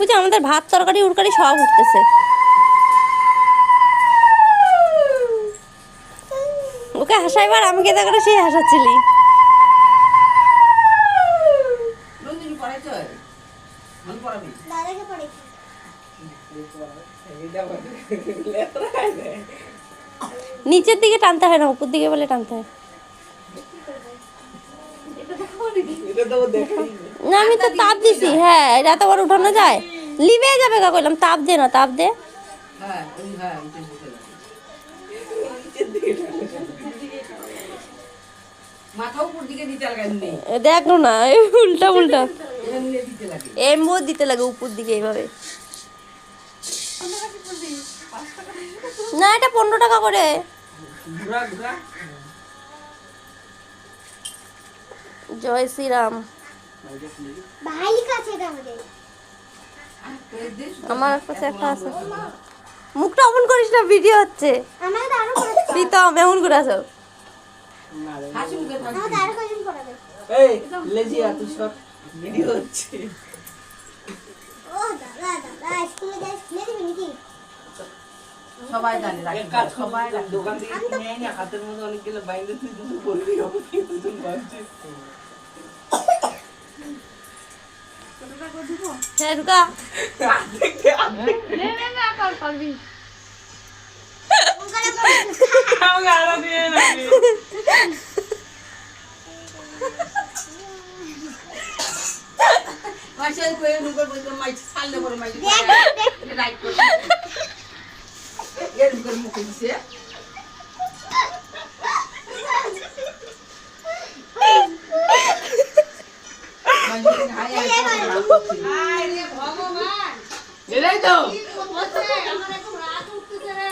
বুঝি আমাদের ভাত তরকারি উরকারি সব উঠতেছে। ওকে হাসাইবার আমাকে দেখা করে সেই হাসাচ্ছিলি। নিচের দিকে টানতে হয় না, উপর দিকে বলে টানতে হয়। না আমি তো তাপ দিছি। হ্যাঁ এটা তো আবার উঠানো যায়, লিভে যাবে কা কইলাম। তাপ দে না, তাপ দে। দেখো না উল্টা উল্টা এমও দিতে লাগে উপর দিকে এইভাবে। না এটা 15 টাকা করে। জয় শ্রীরাম। আমার কাছে একটা আছে। মুখটা অমন করিস না, ভিডিও হচ্ছে। প্রীতম এমন করে আছো। সবাই জানে সবাই দোকান থেকে কিনে আনি হাতের মধ্যে অনেকগুলো বাইন্দে তুই দুটো করবি হবে কিন্তু তুমি ভাবছিস হ্যাঁ রুকা না কল পারবি আমি আলো দিয়ে না মাইশাই কই নুকর বই মাই ছাললে পরে মাই রাইট করে এর নুকর মুখে দিছে ভগবান এলাই তো আমার এখন রাত উঠতেছে রে